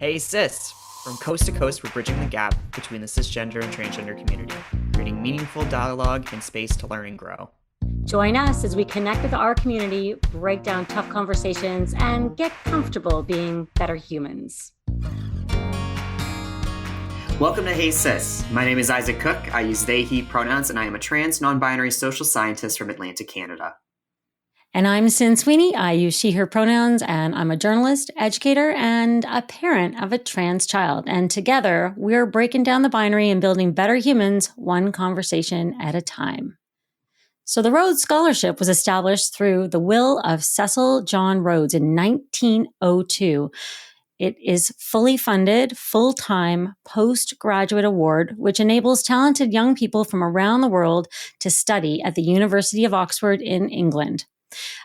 Hey sis! From coast to coast, we're bridging the gap between the cisgender and transgender community, creating meaningful dialogue and space to learn and grow. Join us as we connect with our community, break down tough conversations, and get comfortable being better humans. Welcome to Hey Sis. My name is Isaac Cook. I use they, he pronouns, and I am a trans, non-binary social scientist from Atlanta, Canada. And I'm Sin Sweeney. I use she, her pronouns, and I'm a journalist, educator, and a parent of a trans child. And together, we're breaking down the binary and building better humans one conversation at a time. So the Rhodes Scholarship was established through the will of Cecil John Rhodes in 1902. It is fully funded, full-time, postgraduate award, which enables talented young people from around the world to study at the University of Oxford in England.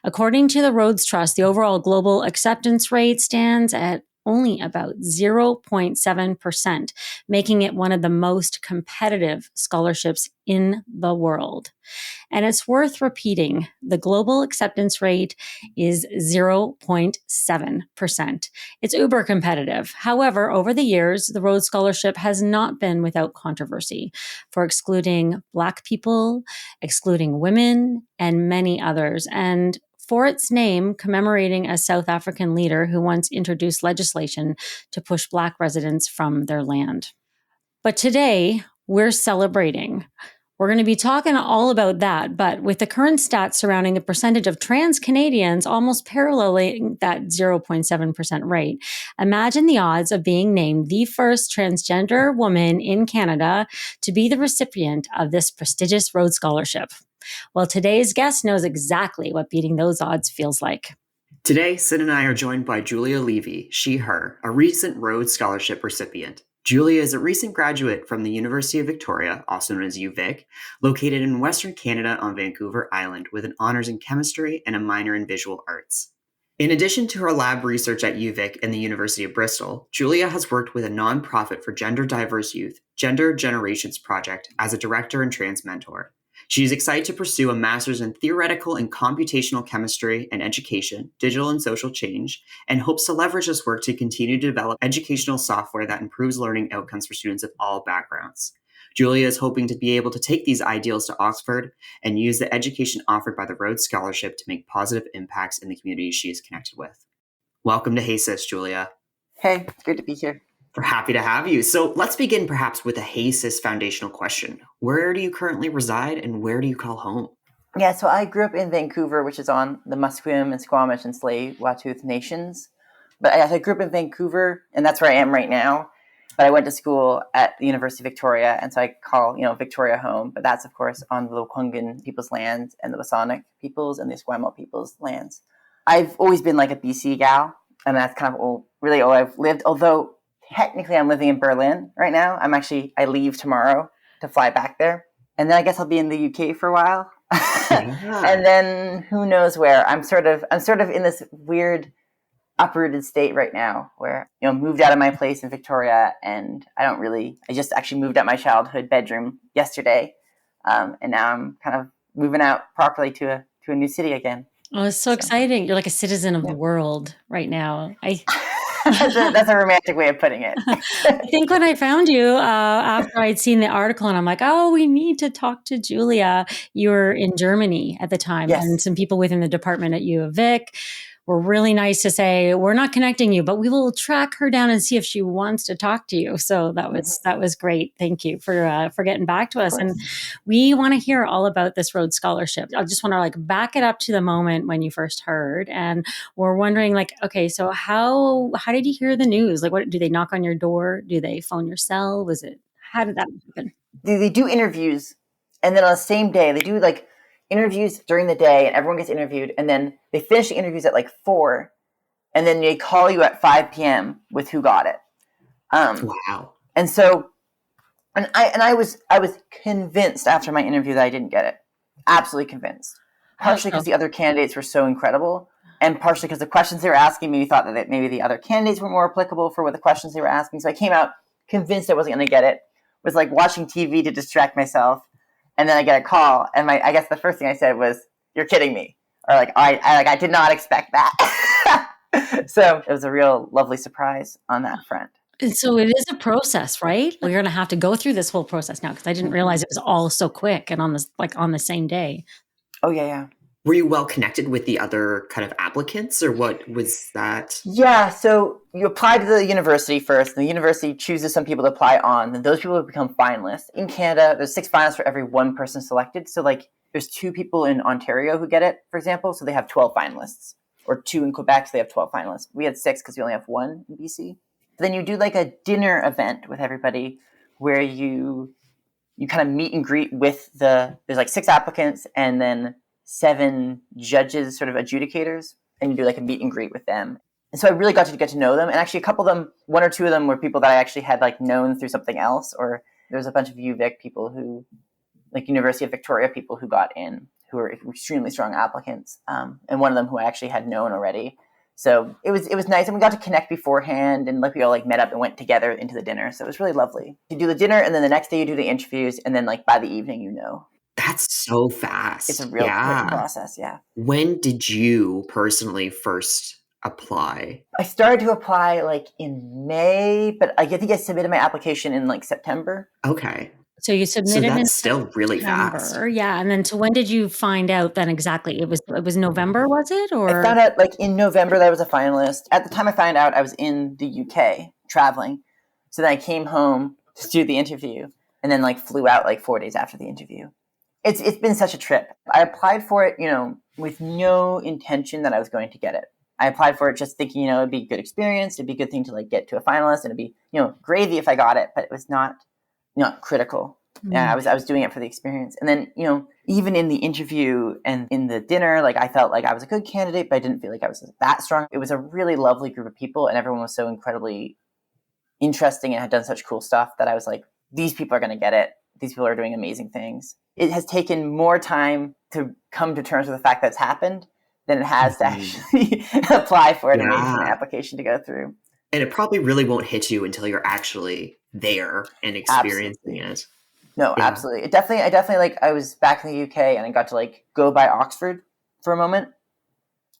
According to the Rhodes Trust, the overall global acceptance rate stands at only about 0.7%, making it one of the most competitive scholarships in the world. And it's worth repeating, the global acceptance rate is 0.7%. It's uber competitive. However, over the years, the Rhodes Scholarship has not been without controversy for excluding Black people, excluding women, and many others. And for its name, commemorating a South African leader who once introduced legislation to push Black residents from their land. But today, we're celebrating. We're going to be talking all about that, but with the current stats surrounding the percentage of trans Canadians almost paralleling that 0.7% rate, imagine the odds of being named the first transgender woman in Canada to be the recipient of this prestigious Rhodes Scholarship. Well, today's guest knows exactly what beating those odds feels like. Today, Sid and I are joined by Julia Levy, she, her, a recent Rhodes Scholarship recipient. Julia is a recent graduate from the University of Victoria, also known as UVic, located in Western Canada on Vancouver Island with an honors in chemistry and a minor in visual arts. In addition to her lab research at UVic and the University of Bristol, Julia has worked with a nonprofit for gender diverse youth, Gender Generations Project, as a director and trans mentor. She is excited to pursue a master's in theoretical and computational chemistry and education, digital and social change, and hopes to leverage this work to continue to develop educational software that improves learning outcomes for students of all backgrounds. Julia is hoping to be able to take these ideals to Oxford and use the education offered by the Rhodes Scholarship to make positive impacts in the community she is connected with. Welcome to Hey Sis, Julia. Hey, good to be here. We're happy to have you. So let's begin perhaps with a Hey Sis foundational question. Where do you currently reside and where do you call home? Yeah, so I grew up in Vancouver, which is on the Musqueam and Squamish and Tsleil-Waututh nations. But I grew up in Vancouver, and that's where I am right now. But I went to school at the University of Victoria, and so I call, Victoria home. But that's, of course, on the Lekwungen people's lands and the Wasanic people's and the Esquimalt people's lands. I've always been like a BC gal, and that's kind of all I've lived, although technically, I'm living in Berlin right now. I leave tomorrow to fly back there. And then I guess I'll be in the UK for a while. Yeah. And then who knows where. I'm sort of in this weird uprooted state right now where, moved out of my place in Victoria and I just actually moved out my childhood bedroom yesterday. And now I'm kind of moving out properly to a new city again. Oh, it's so exciting. You're like a citizen of the world right now. That's a romantic way of putting it. I think when I found you after I'd seen the article and I'm like, oh, we need to talk to Julia. You were in Germany at the time. Yes. And some people within the department at U of Vic were really nice to say, we're not connecting you, but we will track her down and see if she wants to talk to you. So that was great. Thank you for getting back to us. And we want to hear all about this Rhodes Scholarship. I just want to back it up to the moment when you first heard. And we're wondering okay, so how did you hear the news? What do they knock on your door? Do they phone your cell? How did that happen? They do interviews. And then on the same day, they do interviews during the day and everyone gets interviewed. And then they finish the interviews at 4. And then they call you at 5 p.m. with who got it. Wow. And so, I was convinced after my interview that I didn't get it. Absolutely convinced. Partially because the other candidates were so incredible. And partially because the questions they were asking me, we thought that maybe the other candidates were more applicable for what the questions they were asking. So I came out convinced I wasn't going to get it. Was watching TV to distract myself. And then I get a call, and I guess the first thing I said was, "You're kidding me," or I did not expect that. So it was a real lovely surprise on that front. And so it is a process, right? We're going to have to go through this whole process now because I didn't realize it was all so quick and on the same day. Oh, yeah. Were you well connected with the other kind of applicants, or what was that? Yeah, so you apply to the university first, and the university chooses some people to apply on, and those people become finalists. In Canada, there's 6 finalists for every 1 person selected. So, like, there's 2 people in Ontario who get it, for example, so they have 12 finalists. Or 2 in Quebec, so they have 12 finalists. We had 6 because we only have 1 in BC. Then you do, like, a dinner event with everybody where you kind of meet and greet with there's, like, 6 applicants, and then 7 judges, sort of adjudicators, and you do like a meet and greet with them. And so I really got to get to know them. And actually a couple of them, 1 or 2 of them were people that I actually had like known through something else, or there was a bunch of UVic people who, like University of Victoria people who got in, who were extremely strong applicants. And one of them who I actually had known already. So it was nice. And we got to connect beforehand, and like we all like met up and went together into the dinner. So it was really lovely. You do the dinner, and then the next day you do the interviews, and then like by the evening, That's so fast. It's a real quick process, yeah. When did you personally first apply? I started to apply like in May, but I think I submitted my application in like September. Okay. So you submitted that's in still really September. fast. Yeah. And then so when did you find out then exactly? It was November, was it? Or I found out like in November that I was a finalist. At the time I found out, I was in the UK traveling. So then I came home to do the interview and then like flew out like 4 days after the interview. It's been such a trip. I applied for it, with no intention that I was going to get it. I applied for it just thinking, it'd be a good experience. It'd be a good thing to like get to a finalist, and it'd be, gravy if I got it, but it was not critical. Mm. Yeah, I was doing it for the experience. And then, even in the interview and in the dinner, like I felt like I was a good candidate, but I didn't feel like I was that strong. It was a really lovely group of people, and everyone was so incredibly interesting and had done such cool stuff that I was like, these people are going to get it. These people are doing amazing things. It has taken more time to come to terms with the fact that it's happened than it has to actually apply for it and wait for an application to go through. And it probably really won't hit you until you're actually there and experiencing it. No, absolutely. I definitely like, I was back in the UK and I got to like go by Oxford for a moment.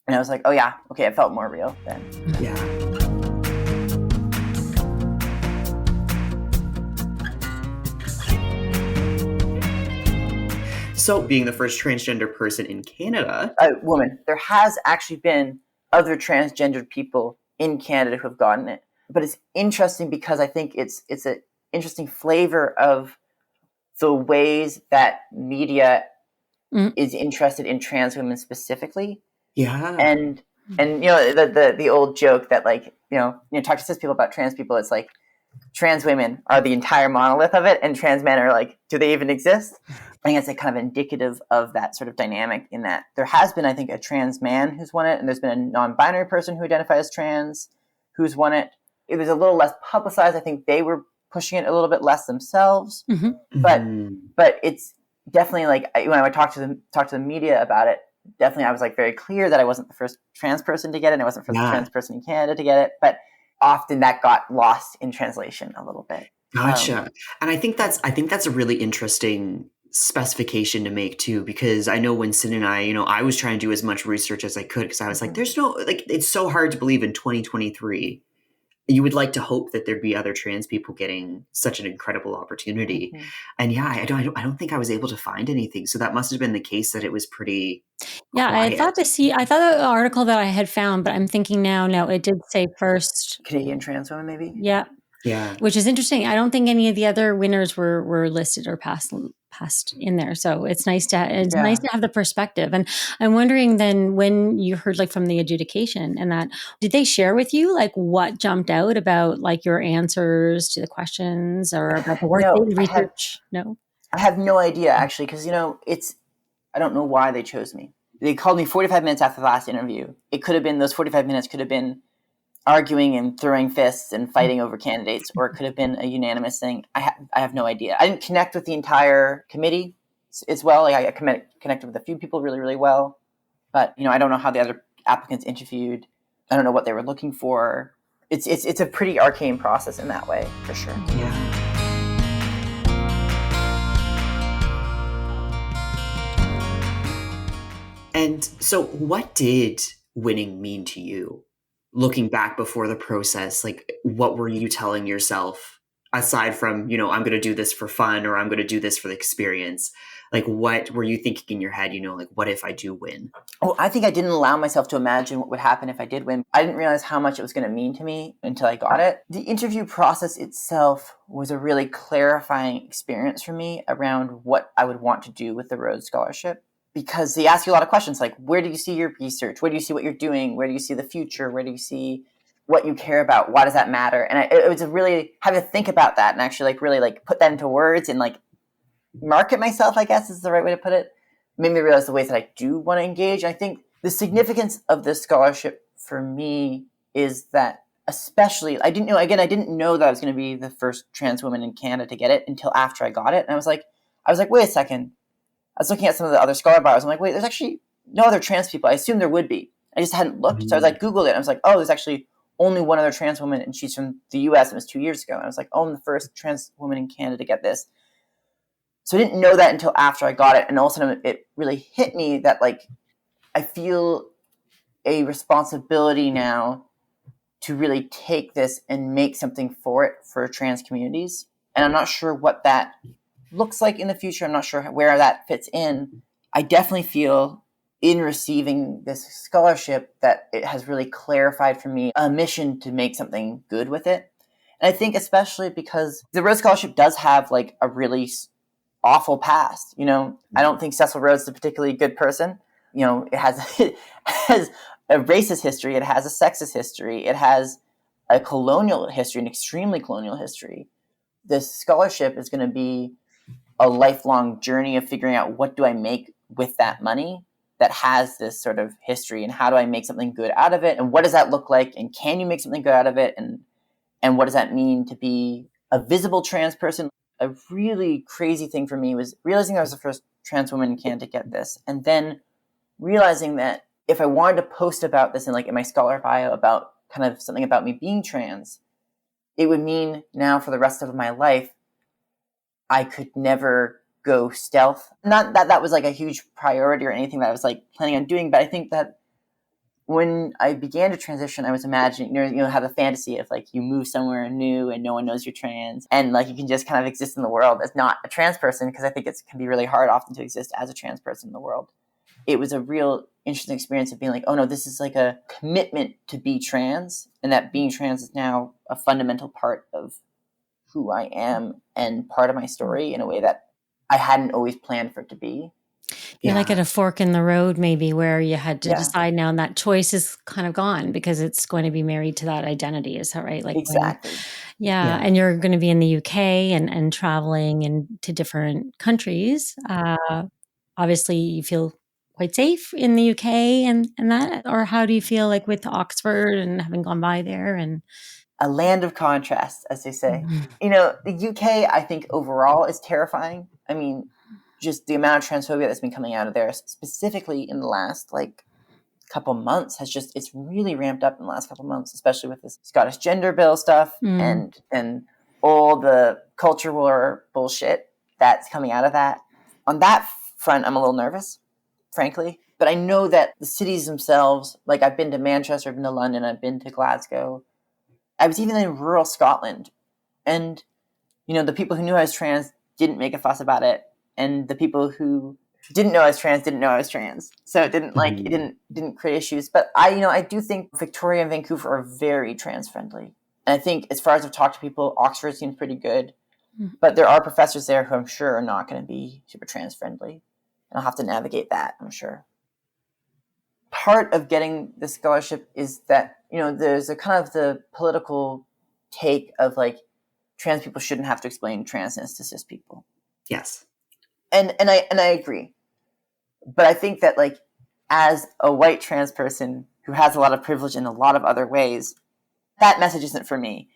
And I was like, oh yeah, okay, it felt more real then. Yeah. So, being the first transgender person in Canada, a woman, there has actually been other transgendered people in Canada who have gotten it. But it's interesting because I think it's an interesting flavor of the ways that media is interested in trans women specifically. Yeah. And the old joke that like, talk to cis people about trans people, it's like trans women are the entire monolith of it, and trans men are like, do they even exist? I think it's like kind of indicative of that sort of dynamic, in that there has been, I think, a trans man who's won it, and there's been a non-binary person who identifies as trans who's won it. It was a little less publicized. I think they were pushing it a little bit less themselves, but it's definitely like, when I would talk to the media about it, definitely I was like very clear that I wasn't the first trans person to get it, and I wasn't the first trans person in Canada to get it, but often that got lost in translation a little bit. Gotcha. And I think that's a really interesting specification to make too, because I know when Sin and I was trying to do as much research as I could, because I was like, there's no, like, it's so hard to believe in 2023. You would like to hope that there'd be other trans people getting such an incredible opportunity. Mm-hmm. And yeah, I don't think I was able to find anything. So that must have been the case, that it was pretty quiet. I thought the article that I had found, but I'm thinking now, no, it did say first Canadian trans women, maybe. Yeah. Yeah. Which is interesting. I don't think any of the other winners were listed or passed in there. So it's nice to have the perspective. And I'm wondering then, when you heard like from the adjudication and that, did they share with you like what jumped out about like your answers to the questions or about the work research? No, I have no idea actually, because I don't know why they chose me. They called me 45 minutes after the last interview. It could have been, those 45 minutes could have been arguing and throwing fists and fighting over candidates, or it could have been a unanimous thing. I have no idea. I didn't connect with the entire committee as well. Like I connected with a few people really, really well, but I don't know how the other applicants interviewed. I don't know what they were looking for. It's a pretty arcane process in that way, for sure. Yeah. And so what did winning mean to you? looking back before the process, like what were you telling yourself aside from, I'm going to do this for fun or I'm going to do this for the experience? Like, what were you thinking in your head, like, what if I do win? Oh, I think I didn't allow myself to imagine what would happen if I did win. I didn't realize how much it was going to mean to me until I got it. The interview process itself was a really clarifying experience for me around what I would want to do with the Rhodes Scholarship. Because they ask you a lot of questions like, where do you see your research? Where do you see what you're doing? Where do you see the future? Where do you see what you care about? Why does that matter? And it was a really having to think about that and actually really put that into words and market myself, I guess is the right way to put it. Made me realize the ways that I do want to engage. I think the significance of this scholarship for me is that especially, I didn't know that I was going to be the first trans woman in Canada to get it until after I got it. And I was like, wait a second. I was looking at some of the other scholar bios. I'm like, wait, there's actually no other trans people. I assumed there would be. I just hadn't looked. So I was Googled it. And I was like, oh, there's actually only one other trans woman, and she's from the US. It was 2 years ago. And I was like, oh, I'm the first trans woman in Canada to get this. So I didn't know that until after I got it. And all of a sudden it really hit me that I feel a responsibility now to really take this and make something for it for trans communities. And I'm not sure what that looks like in the future. I'm not sure where that fits in. I definitely feel in receiving this scholarship that it has really clarified for me a mission to make something good with it. And I think especially because the Rhodes Scholarship does have a really awful past. I don't think Cecil Rhodes is a particularly good person. It has a racist history. It has a sexist history. It has a colonial history, an extremely colonial history. This scholarship is going to be a lifelong journey of figuring out what do I make with that money that has this sort of history, and how do I make something good out of it, and what does that look like, and can you make something good out of it, and what does that mean to be a visible trans person. A really crazy thing for me was realizing I was the first trans woman in Canada to get this, and then realizing that if I wanted to post about this in my scholar bio about kind of something about me being trans, it would mean now for the rest of my life I could never go stealth. Not that that was a huge priority or anything that I was planning on doing, but I think that when I began to transition, I was imagining, have a fantasy of you move somewhere new and no one knows you're trans, and you can just kind of exist in the world as not a trans person, because I think it can be really hard often to exist as a trans person in the world. It was a real interesting experience of being oh no, this is a commitment to be trans, and that being trans is now a fundamental part of who I am and part of my story in a way that I hadn't always planned for it to be. You're at a fork in the road, maybe, where you had to decide now, and that choice is kind of gone because it's going to be married to that identity. Is that right? Exactly. And you're going to be in the UK and traveling into different countries. Obviously, you feel quite safe in the UK and that, or how do you feel with Oxford and having gone by there and a land of contrasts, as they say. Mm-hmm. The UK, I think overall is terrifying. I mean, just the amount of transphobia that's been coming out of there, specifically in the last couple months, it's really ramped up in the last couple months, especially with this Scottish gender bill stuff and all the culture war bullshit that's coming out of that. On that front, I'm a little nervous, frankly. But I know that the cities themselves, I've been to Manchester, I've been to London, I've been to Glasgow. I was even in rural Scotland, and the people who knew I was trans didn't make a fuss about it, and the people who didn't know I was trans. So it didn't it didn't create issues. But I do think Victoria and Vancouver are very trans friendly, and I think as far as I've talked to people, Oxford seems pretty good, but there are professors there who I'm sure are not going to be super trans friendly, and I'll have to navigate that, I'm sure. Part of getting the scholarship is that there's a kind of the political take of trans people shouldn't have to explain transness to cis people. Yes, and I agree, but I think that as a white trans person who has a lot of privilege in a lot of other ways, that message isn't for me.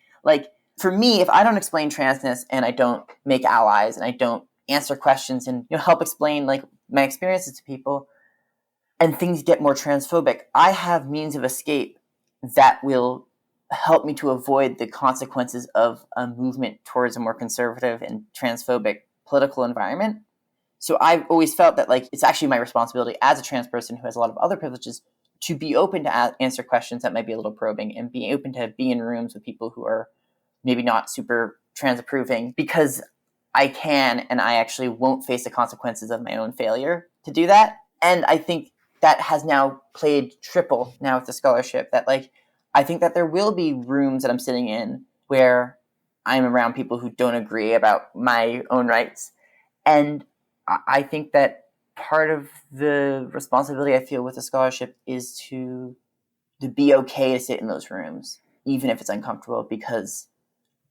For me, if I don't explain transness and I don't make allies and I don't answer questions and help explain my experiences to people, and things get more transphobic, I have means of escape that will help me to avoid the consequences of a movement towards a more conservative and transphobic political environment. So I've always felt that it's actually my responsibility as a trans person who has a lot of other privileges to be open to answer questions that might be a little probing, and be open to be in rooms with people who are maybe not super trans approving, because I can, and I actually won't face the consequences of my own failure to do that. And I think that has now played triple now with the scholarship, that like, I think that there will be rooms that I'm sitting in where I'm around people who don't agree about my own rights. And I think that part of the responsibility I feel with the scholarship is to be okay to sit in those rooms, even if it's uncomfortable, because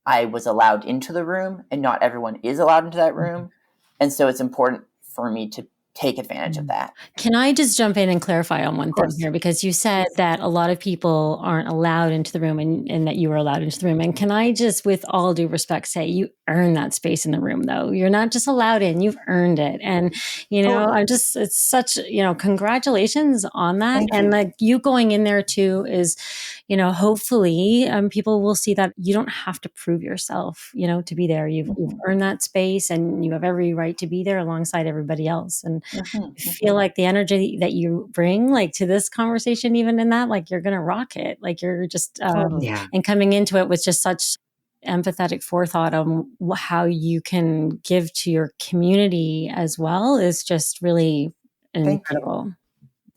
I was allowed into the room and not everyone is allowed into that room. And so it's important for me to take advantage of that. Can I just jump in and clarify on one thing here? Because you said that a lot of people aren't allowed into the room, and that you were allowed into the room. And can I just, with all due respect, say you earn that space in the room, though. You're not just allowed in, you've earned it. And, it's such, congratulations on that. Thank and you. like you going in there too is, hopefully people will see that you don't have to prove yourself, to be there. You've earned that space, and you have every right to be there alongside everybody else. And I feel like the energy that you bring, like, to this conversation, even in that, like, you're going to rock it. Like, you're just, and coming into it with just such empathetic forethought on how you can give to your community as well is just really incredible.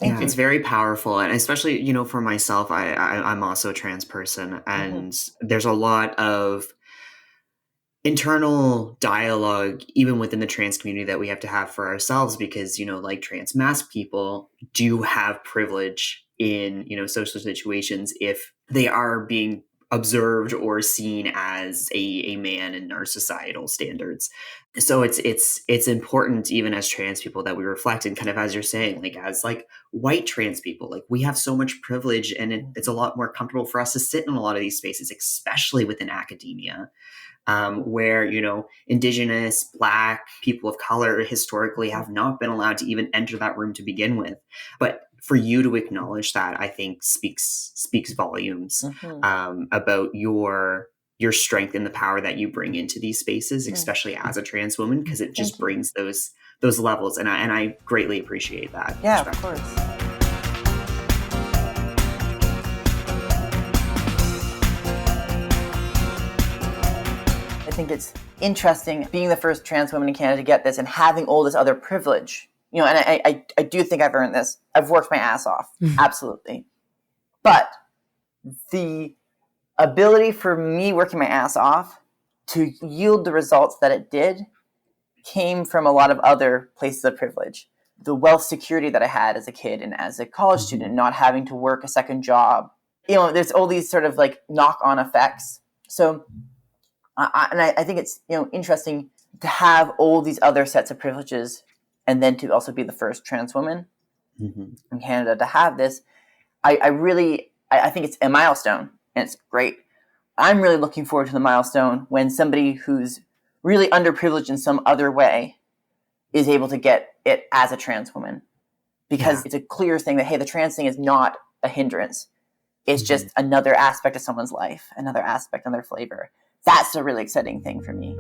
Thank you. It's very powerful. And especially, for myself, I'm also a trans person, and there's a lot of internal dialogue, even within the trans community, that we have to have for ourselves, because, like trans masked people do have privilege in, social situations if they are being observed or seen as a man in our societal standards. So it's important, even as trans people, that we reflect, and kind of, as you're saying, like, as like white trans people, like, we have so much privilege, and it's a lot more comfortable for us to sit in a lot of these spaces, especially within academia. Where, Indigenous, Black, people of color historically have not been allowed to even enter that room to begin with. But for you to acknowledge that, I think speaks volumes about your strength and the power that you bring into these spaces, especially as a trans woman, because it just brings those levels, and I greatly appreciate that. Yeah, of course. I think it's interesting being the first trans woman in Canada to get this, and having all this other privilege. And I do think I've earned this. I've worked my ass off. Absolutely. But the ability for me working my ass off to yield the results that it did came from a lot of other places of privilege. The wealth security that I had as a kid and as a college student, not having to work a second job. There's all these sort of like knock-on effects. So I think it's interesting to have all these other sets of privileges, and then to also be the first trans woman in Canada to have this. I think it's a milestone, and it's great. I'm really looking forward to the milestone when somebody who's really underprivileged in some other way is able to get it as a trans woman, because it's a clear thing that, hey, the trans thing is not a hindrance. It's just another aspect of someone's life, another aspect on their flavor. That's a really exciting thing for me.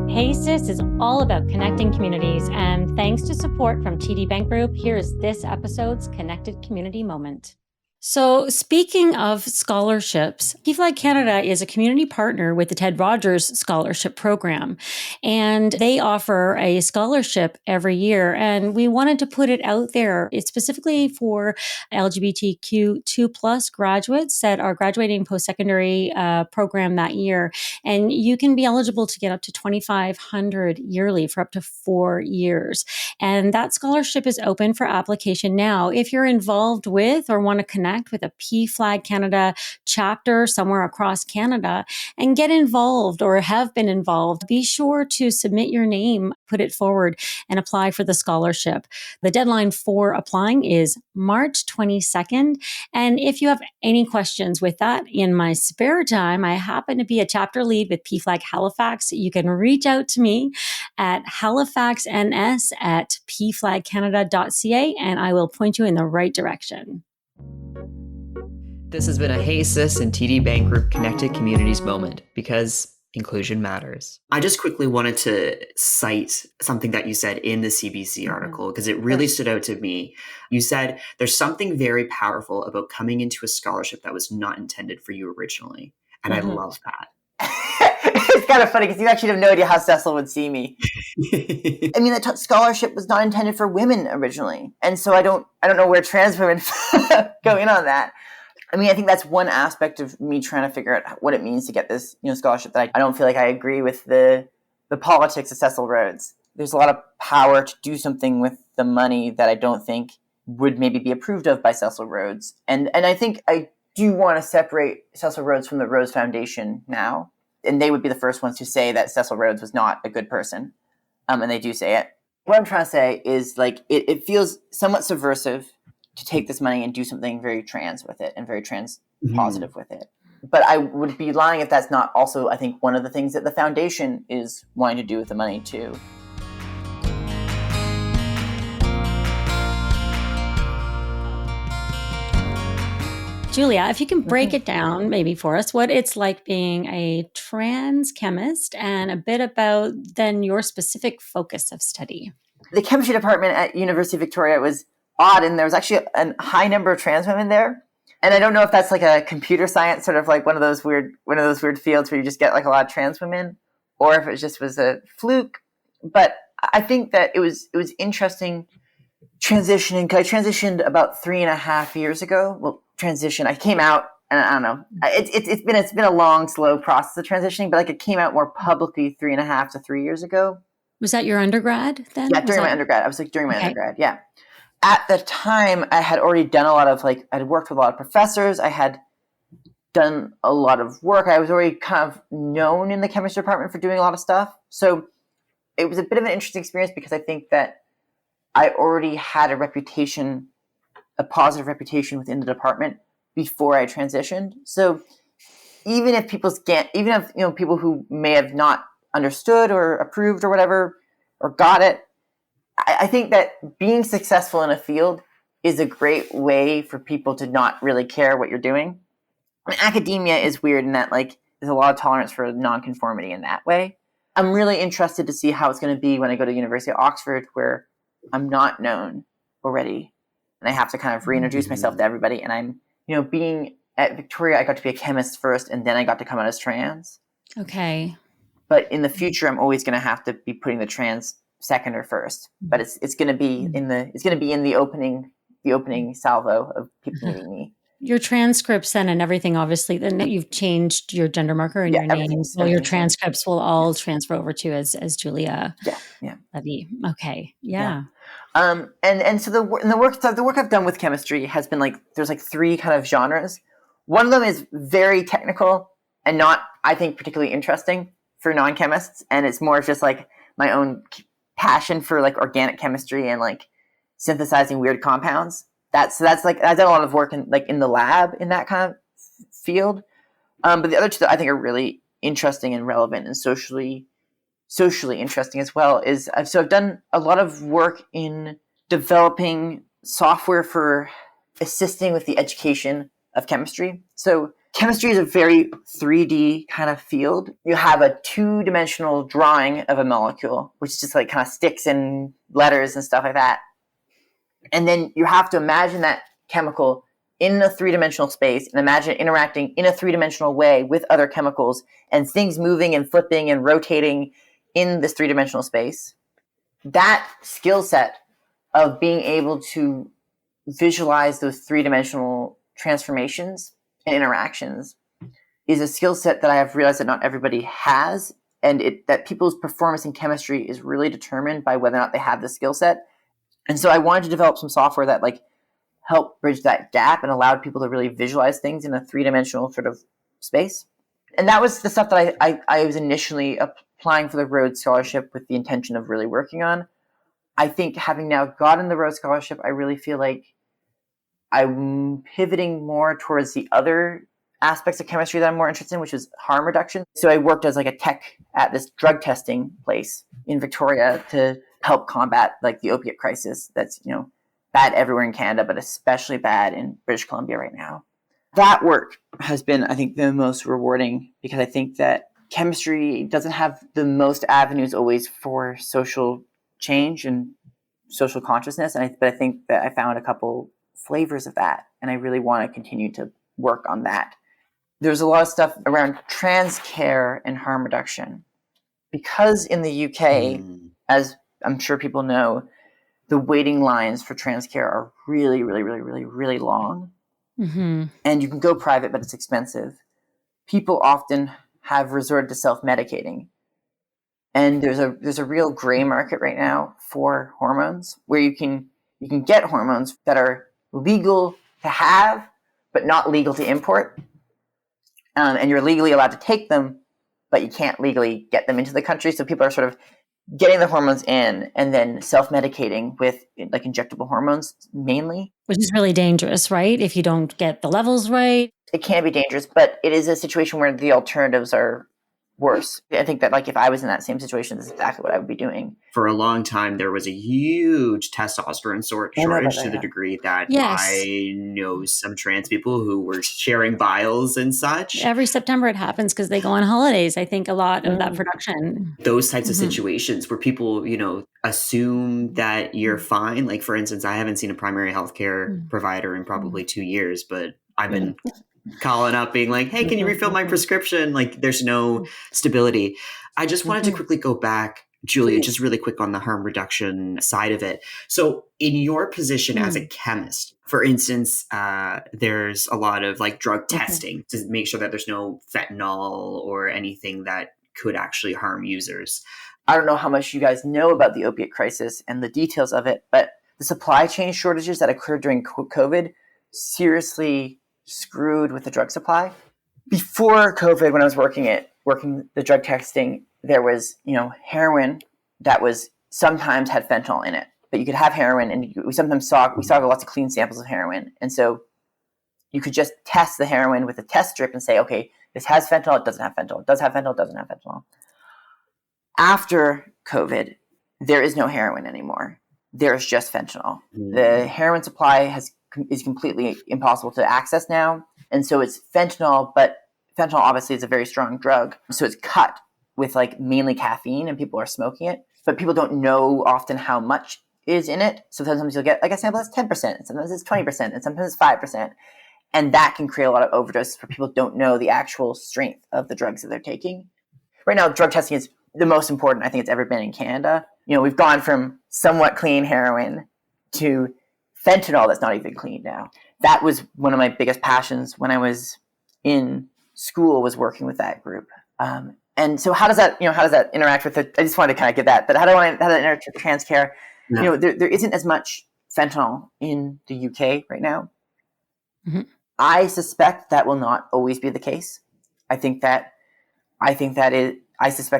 Hey Sis is all about connecting communities, and thanks to support from TD Bank Group, here is this episode's Connected Community Moment. So speaking of scholarships, PFLAG Canada is a community partner with the Ted Rogers Scholarship Program, and they offer a scholarship every year. And we wanted to put it out there. It's specifically for LGBTQ2+ graduates that are graduating post-secondary program that year. And you can be eligible to get up to $2,500 yearly for up to 4 years. And that scholarship is open for application now. If you're involved with or want to connect with a PFLAG Canada chapter somewhere across Canada and get involved or have been involved, be sure to submit your name, put it forward, and apply for the scholarship. The deadline for applying is March 22nd. And if you have any questions with that, in my spare time, I happen to be a chapter lead with PFLAG Halifax. You can reach out to me at halifaxns@pflagcanada.ca, and I will point you in the right direction. This has been a Hey Sis and TD Bank Group Connected Communities moment, because Inclusion matters. I just quickly wanted to cite something that you said in the CBC article because it really stood out to me. You said there's something very powerful about coming into a scholarship that was not intended for you originally. And I love that. It's kind of funny because you actually have no idea how Cecil would see me. I mean, that scholarship was not intended for women originally. And so I don't know where trans women go in on that. I mean, I think that's one aspect of me trying to figure out what it means to get this, scholarship that I don't feel like I agree with the politics of Cecil Rhodes. There's a lot of power to do something with the money that I don't think would maybe be approved of by Cecil Rhodes. And I think I do want to separate Cecil Rhodes from the Rhodes Foundation now. And they would be the first ones to say that Cecil Rhodes was not a good person. And they do say it. What I'm trying to say is like it feels somewhat subversive to take this money and do something very trans with it and very trans positive with it. But I would be lying if that's not also, I think, one of the things that the foundation is wanting to do with the money too. Julia, if you can break it down maybe for us, what it's like being a trans chemist and a bit about then your specific focus of study. The chemistry department at University of Victoria was odd, and there was actually a high number of trans women there. And I don't know if that's like a computer science, sort of like one of those weird fields where you just get like a lot of trans women, or if it just was a fluke. But I think that it was interesting transitioning, because I transitioned about 3.5 years ago. Well, I came out, and I don't know. It's been a long, slow process of transitioning, but like it came out more publicly 3.5 to 3 years ago. Was that your undergrad then? Yeah, during my undergrad. I was like during my undergrad, yeah. At the time, I had already done a lot of I had worked with a lot of professors. I had done a lot of work. I was already kind of known in the chemistry department for doing a lot of stuff. So it was a bit of an interesting experience because I think that I already had a positive reputation within the department before I transitioned. So even if people who may have not understood or approved or whatever, or got it, I think that being successful in a field is a great way for people to not really care what you're doing. I mean, academia is weird in that there's a lot of tolerance for nonconformity in that way. I'm really interested to see how it's going to be when I go to the University of Oxford, where I'm not known already, and I have to kind of reintroduce myself to everybody. And I'm, being at Victoria, I got to be a chemist first, and then I got to come out as trans. Okay. But in the future, I'm always going to have to be putting the trans second or first. But it's going to be in the opening salvo of people meeting me. Your transcripts then and everything, obviously, then you've changed your gender marker and your name. So your transcripts will all transfer over to as Julia Levy. Okay. Yeah. And so the work I've done with chemistry has been there's three kind of genres. One of them is very technical and not, I think, particularly interesting for non-chemists. And it's more just my own passion for organic chemistry and synthesizing weird compounds. That's I've done a lot of work in the lab in that kind of field. But the other two that I think are really interesting and relevant and socially interesting as well is I've done a lot of work in developing software for assisting with the education of chemistry. So chemistry is a very 3D kind of field. You have a 2-dimensional drawing of a molecule, which just kind of sticks in letters and stuff like that. And then you have to imagine that chemical in a 3-dimensional space and imagine it interacting in a 3-dimensional way with other chemicals and things moving and flipping and rotating in this 3-dimensional space. That skill set of being able to visualize those 3-dimensional transformations and interactions is a skill set that I have realized that not everybody has, and that people's performance in chemistry is really determined by whether or not they have the skill set. And so I wanted to develop some software that helped bridge that gap and allowed people to really visualize things in a 3-dimensional sort of space. And that was the stuff that I was initially applying for the Rhodes Scholarship with the intention of really working on. I think having now gotten the Rhodes Scholarship, I really feel like I'm pivoting more towards the other aspects of chemistry that I'm more interested in, which is harm reduction. So I worked as a tech at this drug testing place in Victoria to help combat the opiate crisis that's bad everywhere in Canada, but especially bad in British Columbia right now. That work has been, I think, the most rewarding because I think that chemistry doesn't have the most avenues always for social change and social consciousness. But I think that I found a couple flavors of that, and I really want to continue to work on that. There's a lot of stuff around trans care and harm reduction. Because in the UK, as I'm sure people know, the waiting lines for trans care are really, really, really, really, really long. Mm-hmm. And you can go private, but it's expensive. People often have resorted to self-medicating. And there's a real gray market right now for hormones, where you can get hormones that are legal to have, but not legal to import. And you're legally allowed to take them, but you can't legally get them into the country. So people are sort of getting the hormones in and then self-medicating with like injectable hormones mainly. Which is really dangerous, right? If you don't get the levels right. It can be dangerous, but it is a situation where the alternatives are worse. I think that like if I was in that same situation, this is exactly what I would be doing. For a long time, there was a huge testosterone shortage to the degree that I know some trans people who were sharing vials and such. Every September it happens because they go on holidays. I think a lot of that production. Those types of situations where people, assume that you're fine. Like, for instance, I haven't seen a primary healthcare provider in probably 2 years, but I've been calling up being like, hey, can you refill my prescription? Like, there's no stability. I just wanted to quickly go back, Julia, just really quick on the harm reduction side of it. So in your position as a chemist, for instance, there's a lot of like drug testing to make sure that there's no fentanyl or anything that could actually harm users. I don't know how much you guys know about the opiate crisis and the details of it, but the supply chain shortages that occurred during COVID seriously screwed with the drug supply. Before COVID, when I was working the drug testing, there was, heroin that was sometimes had fentanyl in it, but you could have heroin, and we saw lots of clean samples of heroin. And so you could just test the heroin with a test strip and say, okay, this has fentanyl, it doesn't have fentanyl, it does have fentanyl, it doesn't have fentanyl. After COVID, there is no heroin anymore. There's just fentanyl. The heroin supply is completely impossible to access now. And so it's fentanyl, but fentanyl obviously is a very strong drug. So it's cut with like mainly caffeine, and people are smoking it, but people don't know often how much is in it. So sometimes you'll get like a sample that's 10%, and sometimes it's 20%, and sometimes it's 5%. And that can create a lot of overdoses where people don't know the actual strength of the drugs that they're taking. Right now, drug testing is the most important I think it's ever been in Canada. We've gone from somewhat clean heroin to fentanyl that's not even clean now. That was one of my biggest passions when I was in school, was working with that group. And so how does that interact with I just wanted to kind of get that, but how does that interact with trans care? No. There isn't as much fentanyl in the UK right now. Mm-hmm. I suspect that will not always be the case. I suspect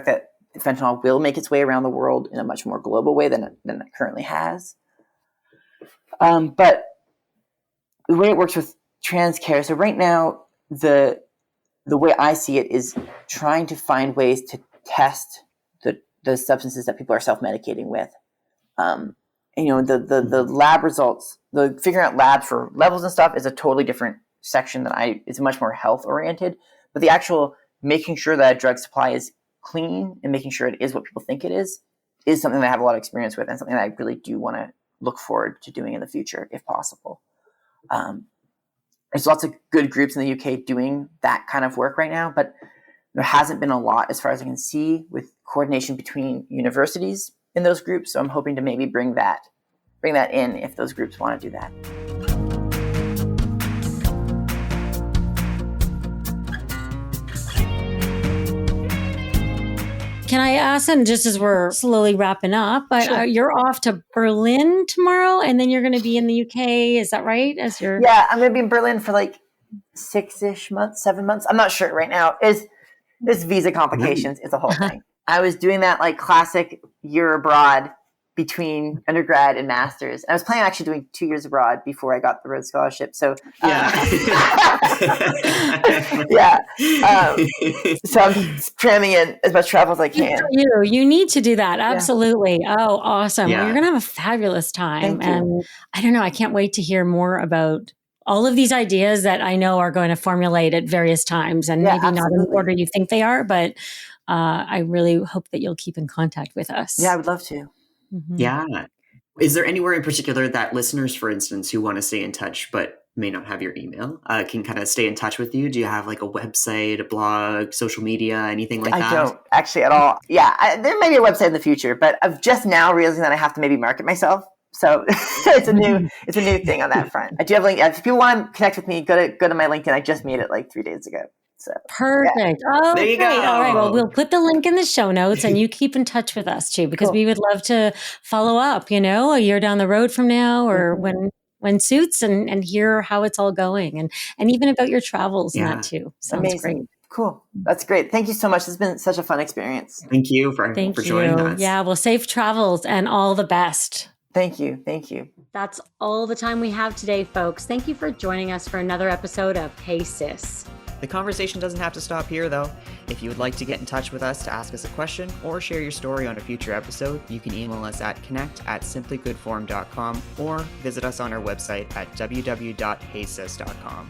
that fentanyl will make its way around the world in a much more global way than it currently has. But the way it works with trans care, so right now, the way I see it is trying to find ways to test the substances that people are self-medicating with. The lab results, the figuring out labs for levels and stuff is a totally different section it's much more health oriented. But the actual making sure that a drug supply is clean and making sure it is what people think it is something that I have a lot of experience with, and something that I really do want to look forward to doing in the future if possible. There's lots of good groups in the UK doing that kind of work right now, but there hasn't been a lot, as far as I can see, with coordination between universities in those groups. So I'm hoping to maybe bring that in if those groups want to do that. Can I ask, and just as we're slowly wrapping up, but Sure. You're off to Berlin tomorrow, and then you're going to be in the UK. Is that right? Yeah, I'm going to be in Berlin for like 6-ish months, 7 months. I'm not sure right now. This visa complications is a whole thing. I was doing that like classic year abroad between undergrad and master's. And I was planning on actually doing 2 years abroad before I got the Rhodes Scholarship. So yeah. So I'm cramming in as much travel as I can. You need to do that. Absolutely. Yeah. Oh, awesome. Yeah. Well, you're going to have a fabulous time. Thank you. And I don't know, I can't wait to hear more about all of these ideas that I know are going to formulate at various times and maybe not in the order you think they are, but I really hope that you'll keep in contact with us. Yeah, I would love to. Mm-hmm. Yeah. Is there anywhere in particular that listeners, for instance, who want to stay in touch but may not have your email, can kind of stay in touch with you? Do you have like a website, a blog, social media, anything like that? I don't actually at all. Yeah, there may be a website in the future, but I'm just now realizing that I have to maybe market myself. So it's a new thing on that front. I do have a link. If people want to connect with me, go to my LinkedIn. I just made it like 3 days ago. So perfect. Yeah. Oh, there you great. go. All right. Well, we'll put the link in the show notes and you keep in touch with us too, because we would love to follow up, a year down the road from now or when suits and hear how it's all going and even about your travels and that too. Sounds amazing. Great. Cool. That's great. Thank you so much. It's been such a fun experience. Thank you for joining us. Yeah. Well, safe travels and all the best. Thank you. Thank you. That's all the time we have today, folks. Thank you for joining us for another episode of Hey Sis. The conversation doesn't have to stop here, though. If you would like to get in touch with us to ask us a question or share your story on a future episode, you can email us at connect@simplygoodform.com or visit us on our website at www.heysis.com.